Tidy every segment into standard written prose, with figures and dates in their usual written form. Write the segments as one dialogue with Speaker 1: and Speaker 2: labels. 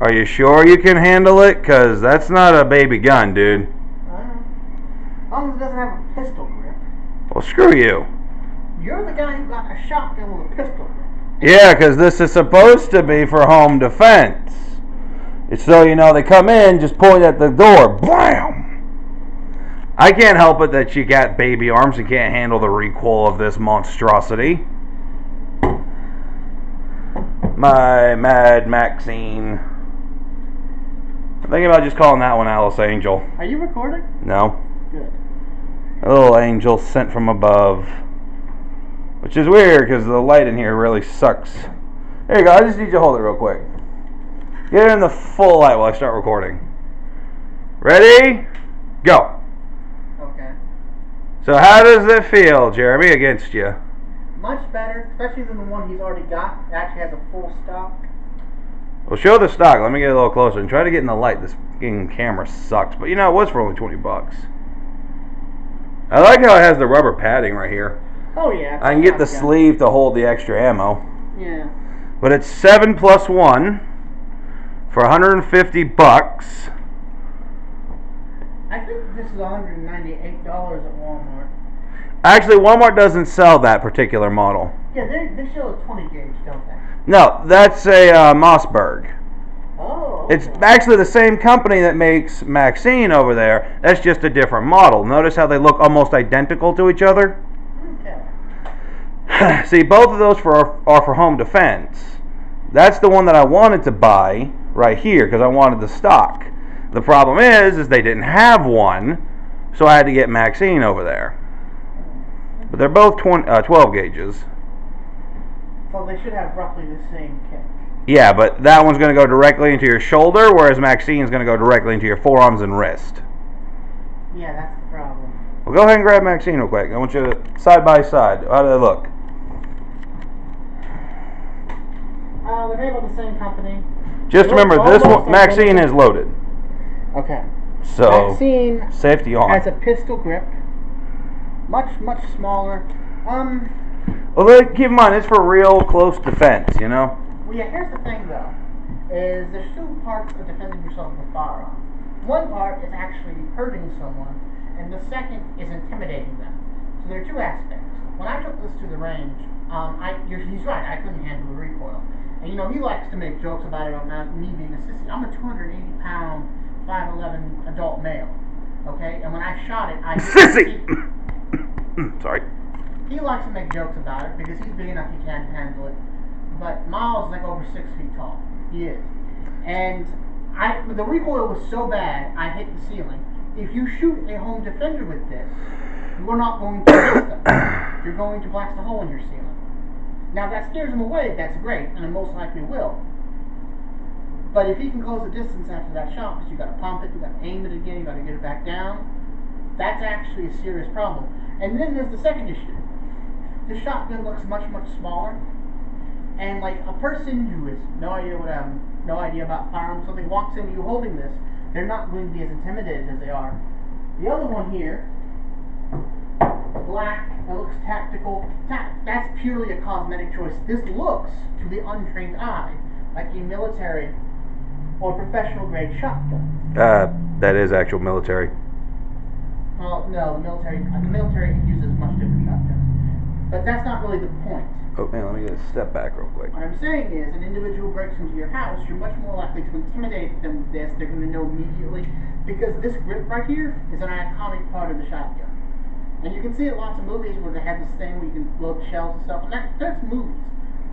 Speaker 1: Are you sure you can handle it? Because that's not a baby gun, dude.
Speaker 2: As long as it doesn't have a pistol grip.
Speaker 1: Well, screw you.
Speaker 2: You're the guy who got a shotgun with a pistol grip.
Speaker 1: Yeah, because this is supposed to be for home defense. It's so you know they come in, just point at the door. Blam! I can't help it that you got baby arms and can't handle the recoil of this monstrosity. My mad Maxine. I'm thinking about just calling that one Alice Angel.
Speaker 2: Are you recording?
Speaker 1: No.
Speaker 2: Good.
Speaker 1: A little angel sent from above. Which is weird because the light in here really sucks. There you go. I just need you to hold it real quick. Get it in the full light while I start recording. Ready? Go.
Speaker 2: Okay.
Speaker 1: So how does it feel, Jeremy, against you?
Speaker 2: Much better, especially than the one he's already got. It actually has a full stock.
Speaker 1: Well, show the stock. Let me get a little closer and try to get in the light. This fucking camera sucks. But you know, it was for only 20 bucks. I like how it has the rubber padding right here.
Speaker 2: Oh, yeah.
Speaker 1: I can get the sleeve to hold the extra ammo.
Speaker 2: Yeah.
Speaker 1: But it's 7 plus 1 for 150 bucks.
Speaker 2: I think this is $198 at Walmart.
Speaker 1: Actually, Walmart doesn't sell that particular model.
Speaker 2: Yeah, they show a 20 gauge, don't they?
Speaker 1: No, that's a Mossberg.
Speaker 2: Oh, okay.
Speaker 1: It's actually the same company that makes Maxine over there. That's just a different model. Notice how they look almost identical to each other?
Speaker 2: Okay.
Speaker 1: See, both of those are for home defense. That's the one that I wanted to buy right here because I wanted the stock. The problem is they didn't have one, so I had to get Maxine over there. But they're both 12 gauges.
Speaker 2: So they should have roughly the same kick.
Speaker 1: Yeah, but that one's going to go directly into your shoulder, whereas Maxine's going to go directly into your forearms and wrist.
Speaker 2: Yeah, that's the problem.
Speaker 1: Well, go ahead and grab Maxine real quick. I want you to side by side. How do they look?
Speaker 2: They're made by the same company.
Speaker 1: Just remember, this one, Maxine is loaded.
Speaker 2: Okay.
Speaker 1: So,
Speaker 2: Maxine
Speaker 1: safety on.
Speaker 2: has a pistol grip. Much smaller.
Speaker 1: Well, keep in mind, it's for real close defense, you know?
Speaker 2: Well, yeah, here's the thing, though. Is there's two parts of defending yourself with a firearm. One part is actually hurting someone, and the second is intimidating them. So there are two aspects. When I took this to the range, he's right, I couldn't handle the recoil. And, you know, he likes to make jokes about it about me being a sissy. I'm a 280-pound, 5'11" adult male, okay? And when I shot it, I...
Speaker 1: Sissy! Sorry.
Speaker 2: He likes to make jokes about it because he's big enough he can handle it. But Miles is like over 6 feet tall. He is. And the recoil was so bad, I hit the ceiling. If you shoot a home defender with this, you are not going to hit them. You're going to blast a hole in your ceiling. Now, if that scares him away, that's great, and it most likely will. But if he can close the distance after that shot, because you got to pump it, you got to aim it again, you got to get it back down, that's actually a serious problem. And then there's the second issue. The shotgun looks much smaller, and like a person who has no idea about firearms, something walks into you holding this, they're not going to be as intimidated as they are. The other one here, black, it looks tactical. That's purely a cosmetic choice. This looks, to the untrained eye, like a military or professional grade shotgun.
Speaker 1: That is actual military.
Speaker 2: Well, no, the military uses much different shotguns. But that's not really the point.
Speaker 1: Oh man, let me get a step back real quick.
Speaker 2: What I'm saying is, an individual breaks into your house, you're much more likely to intimidate them with this. They're going to know immediately, because this grip right here is an iconic part of the shotgun. And you can see it in lots of movies where they have this thing where you can load the shells and stuff, and that's movies.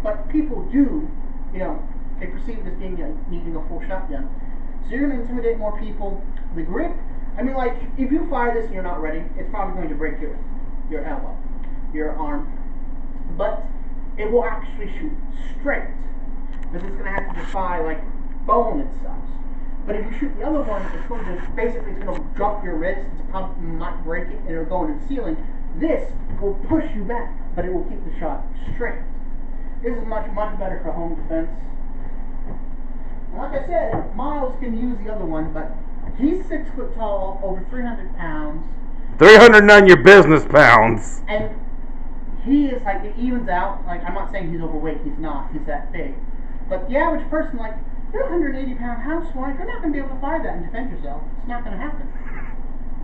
Speaker 2: But people do, you know, they perceive it as being needing a full shotgun. So you're going to intimidate more people. The grip, I mean, like, if you fire this and you're not ready, it's probably going to break your elbow, your arm. But it will actually shoot straight, because it's going to have to defy, like, bone and stuff. But if you shoot the other one, it's going to drop your wrist, it's probably might break it, and it'll go into the ceiling. This will push you back, but it will keep the shot straight. This is much better for home defense. And like I said, Miles can use the other one, but he's 6 foot tall, over 300 pounds.
Speaker 1: 300 none your business pounds.
Speaker 2: And he is like, it evens out. Like, I'm not saying he's overweight, he's not, he's that big. But the average person, like, you're a 180-pound housewife. You're not going to be able to fire that and defend yourself. It's not going to happen.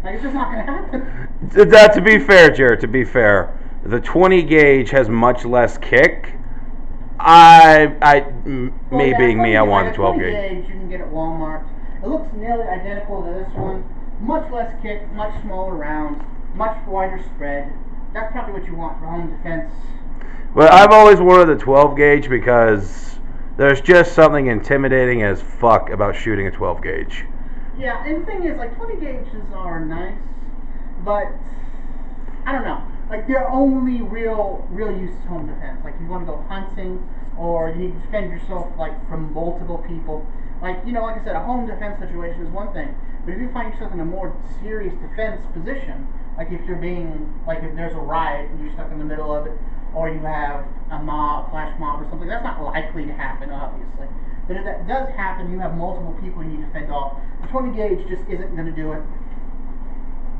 Speaker 2: Like, it's just not going to happen.
Speaker 1: To be fair, Jared, to be fair, the 20 gauge has much less kick. Me being me, I want the 12 gauge.
Speaker 2: You can get at Walmart. It looks nearly identical to this one. Much less kick, much smaller rounds, much wider spread. That's probably what you want for home defense.
Speaker 1: Well, I've always wanted the 12 gauge because there's just something intimidating as fuck about shooting a 12 gauge.
Speaker 2: Yeah, and the thing is, like, 20 gauges are nice, but I don't know. Like, they're only real use to home defense. Like, you want to go hunting, or you need to defend yourself, like, from multiple people. Like, you know, like I said, a home defense situation is one thing, but if you find yourself in a more serious defense position, like if you're being, like if there's a riot and you're stuck in the middle of it, or you have a flash mob or something, that's not likely to happen, obviously. But if that does happen, you have multiple people you need to fend off. The 20 gauge just isn't going to do it.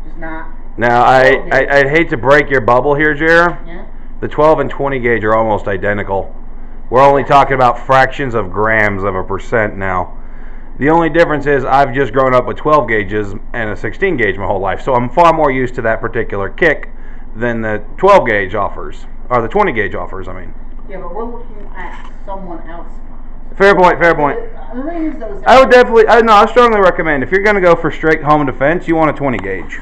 Speaker 2: Just not.
Speaker 1: Now, I'd hate to break your bubble here, Jer.
Speaker 2: Yeah?
Speaker 1: The 12 and 20 gauge are almost identical. We're only talking about fractions of grams of a percent now. The only difference is I've just grown up with 12 gauges and a 16 gauge my whole life, so I'm far more used to that particular kick than the 12 gauge offers, or the 20 gauge offers, I mean.
Speaker 2: Yeah, but we're looking at someone else.
Speaker 1: Fair point. I strongly recommend, if you're going to go for straight home defense, you want a 20 gauge.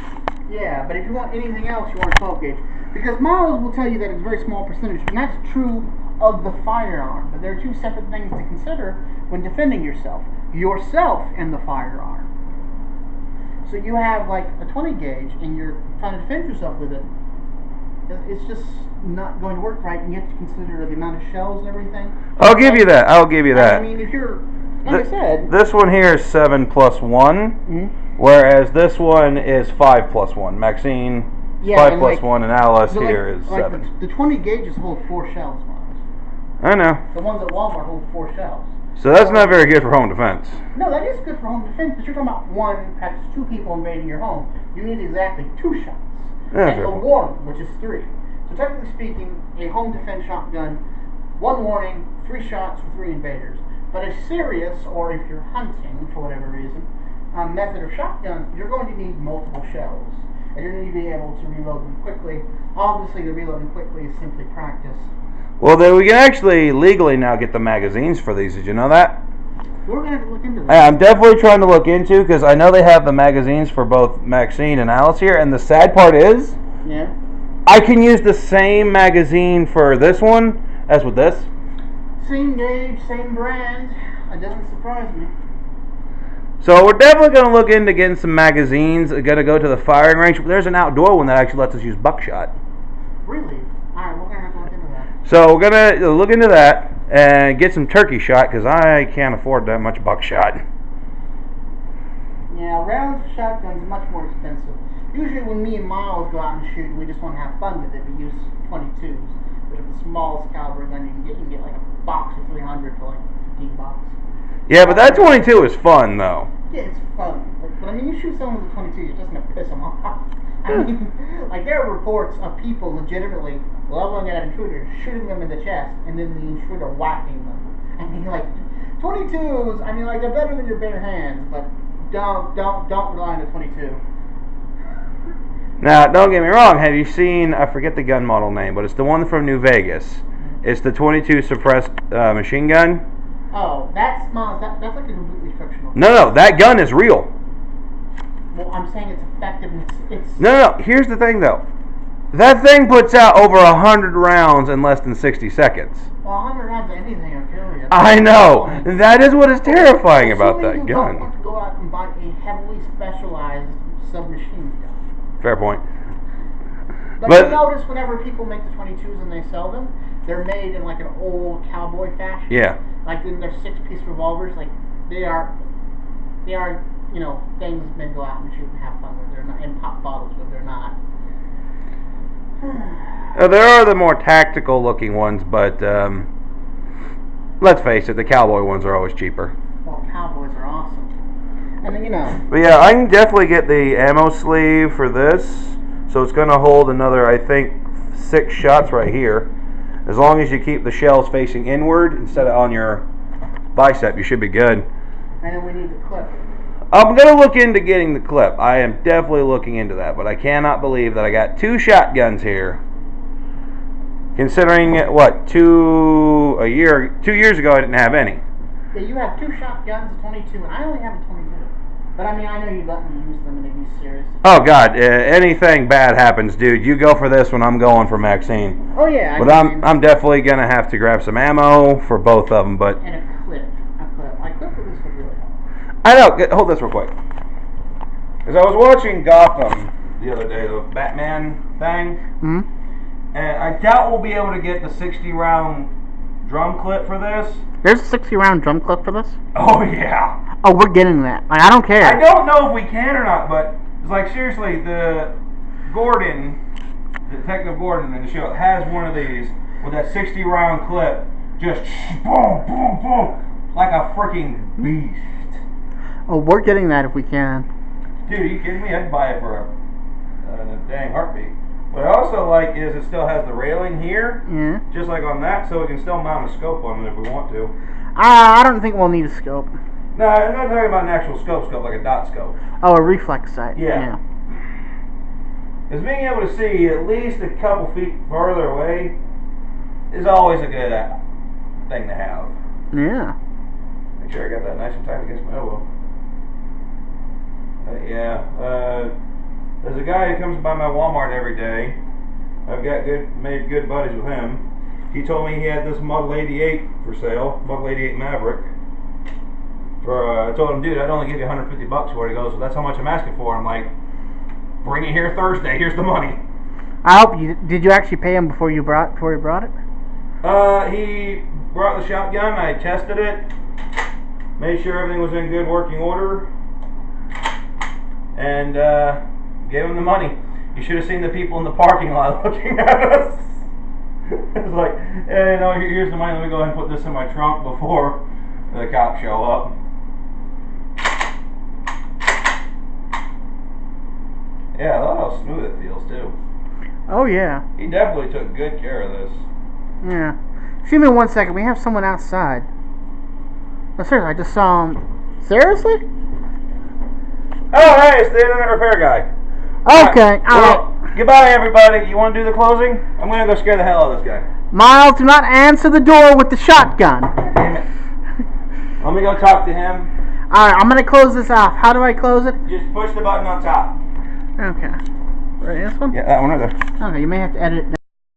Speaker 2: Yeah, but if you want anything else, you want a 12 gauge. Because Miles will tell you that it's a very small percentage, and that's true of the firearm. But there are two separate things to consider when defending yourself and the firearm. So you have like a 20 gauge, and you're trying to defend yourself with it. It's just not going to work right, and you have to consider the amount of shells and everything.
Speaker 1: I'll give you that.
Speaker 2: I mean, if you're, like I said...
Speaker 1: This one here is 7 plus 1, whereas this one is 5 plus 1. Maxine, 5 plus 1, and Alice here is 7.
Speaker 2: The 20 gauges hold 4 shells, Miles.
Speaker 1: I know.
Speaker 2: The ones at Walmart hold 4 shells.
Speaker 1: So that's not very good for home defense.
Speaker 2: No, that is good for home defense, but you're talking about one, perhaps 2 people invading your home. You need exactly 2 shots.
Speaker 1: Yeah,
Speaker 2: and a warning, which is 3. So technically speaking, a home defense shotgun, 1 warning, 3 shots for 3 invaders. But a serious, or if you're hunting for whatever reason, method of shotgun, you're going to need multiple shells. And you're going to be able to reload them quickly. Obviously, the reloading quickly is simply practice.
Speaker 1: Well, then we can actually legally now get the magazines for these. Did you know that?
Speaker 2: We're going to have to look into that.
Speaker 1: I'm definitely trying to look into, because I know they have the magazines for both Maxine and Alice here, and the sad part is,
Speaker 2: yeah,
Speaker 1: I can use the same magazine for this one as with this.
Speaker 2: Same gauge, same brand. It doesn't surprise me.
Speaker 1: So we're definitely going to look into getting some magazines. We're going to go to the firing range. There's an outdoor one that actually lets us use buckshot.
Speaker 2: Really? Alright, we're going to have to look into that.
Speaker 1: So we're going to look into that and get some turkey shot, because I can't afford that much buckshot.
Speaker 2: Yeah, rounds of shotguns are much more expensive. Usually when me and Miles go out and shoot, we just want to have fun with it. We use 22s, which are the smallest caliber gun you can get. You can get like a box of 300 for like $15.
Speaker 1: Yeah, but that 22 is fun, though.
Speaker 2: Yeah, it's fun. But I mean, you shoot someone with a 22, you're just going to piss them off. I mean, like, there are reports of people legitimately leveling at intruders, shooting them in the chest, and then the intruder whacking them. I mean, like, 22s, I mean, like, they're better than your bare hands, but don't rely on the 22.
Speaker 1: Now, don't get me wrong, have you seen, I forget the gun model name, but it's the one from New Vegas. It's the 22 suppressed machine gun.
Speaker 2: Oh, that's like a completely fictional.
Speaker 1: No, that gun is real.
Speaker 2: Well, I'm saying it's effective. It's
Speaker 1: No, here's the thing, though. That thing puts out over 100 rounds in less than 60 seconds.
Speaker 2: Well, 100 rounds of anything will kill you.
Speaker 1: I know. That is what is terrifying about that gun.
Speaker 2: You don't want to go out and buy a heavily specialized submachine gun.
Speaker 1: Fair point.
Speaker 2: But you notice whenever people make the 22s and they sell them, they're made in like an old cowboy fashion.
Speaker 1: Yeah.
Speaker 2: Like in their 6-piece revolvers, like they are, you know, things men go out and shoot and have fun with. They're not in pop bottles, but they're not.
Speaker 1: There are the more tactical looking ones, but let's face it, the cowboy ones are always cheaper.
Speaker 2: Well, cowboys are awesome. I mean, you know.
Speaker 1: But yeah, I can definitely get the ammo sleeve for this. So it's going to hold another, I think, 6 shots right here. As long as you keep the shells facing inward instead of on your bicep, you should be good.
Speaker 2: And then we need the clip.
Speaker 1: I'm going to look into getting the clip. I am definitely looking into that, but I cannot believe that I got 2 shotguns here. Considering, what, 2 years ago I didn't have any.
Speaker 2: Yeah, you have 2 shotguns, a 22, and I only have a 22. But I mean, I know you let me use them and it'd be serious.
Speaker 1: Oh God, anything bad happens, dude. You go for this one, I'm going for Maxine.
Speaker 2: Oh yeah.
Speaker 1: But I'm definitely going to have to grab some ammo for both of them, but...
Speaker 2: And a clip. My clip for this would really help.
Speaker 1: I know. Hold this real quick. Because I was watching Gotham the other day, the Batman thing, and I doubt we'll be able to get the 60-round drum clip for this.
Speaker 2: There's a 60-round drum clip for this?
Speaker 1: Oh, yeah.
Speaker 2: Oh, we're getting that. Like, I don't care.
Speaker 1: I don't know if we can or not, but it's like, seriously, the Detective Gordon in the show has one of these with that 60-round clip, just boom, boom, boom, like a freaking beast.
Speaker 2: Oh, we're getting that if we can.
Speaker 1: Dude, are you kidding me? I'd buy it for a dang heartbeat. What I also like is it still has the railing here, just like on that, so we can still mount a scope on it if we want to.
Speaker 2: I don't think we'll need a scope.
Speaker 1: No, I'm not talking about an actual scope, like a dot scope.
Speaker 2: Oh, a reflex sight.
Speaker 1: Yeah. Because being able to see at least a couple feet further away is always a good thing to have.
Speaker 2: Yeah.
Speaker 1: Make sure I got that nice and tight against my elbow. There's a guy who comes by my Walmart every day. I've got made good buddies with him. He told me he had this Model 88 for sale, Model 88 Maverick. I told him, dude, I'd only give you $150 for it. He goes, well, that's how much I'm asking for. I'm like, bring it here Thursday. Here's the money.
Speaker 2: I hope you did. You actually pay him before you brought it?
Speaker 1: He brought the shotgun. I tested it, made sure everything was in good working order, and gave him the money. You should have seen the people in the parking lot looking at us. It's like, hey, no, here's the money. Let me go ahead and put this in my trunk before the cops show up. Yeah, I love how smooth it feels too.
Speaker 2: Oh yeah.
Speaker 1: He definitely took good care of this.
Speaker 2: Yeah. Excuse me 1 second. We have someone outside. No, seriously, I just saw him. Seriously?
Speaker 1: Oh, hey, it's the internet repair guy.
Speaker 2: Okay.
Speaker 1: Well, goodbye, everybody. You want to do the closing? I'm going to go scare the hell out of this guy.
Speaker 2: Miles, do not answer the door with the shotgun.
Speaker 1: Damn it. Let me go talk to him.
Speaker 2: Alright, I'm going to close this off. How do I close it?
Speaker 1: Just push the button on top.
Speaker 2: Okay. Right, this one?
Speaker 1: Yeah, that one right there.
Speaker 2: Okay, you may have to edit it.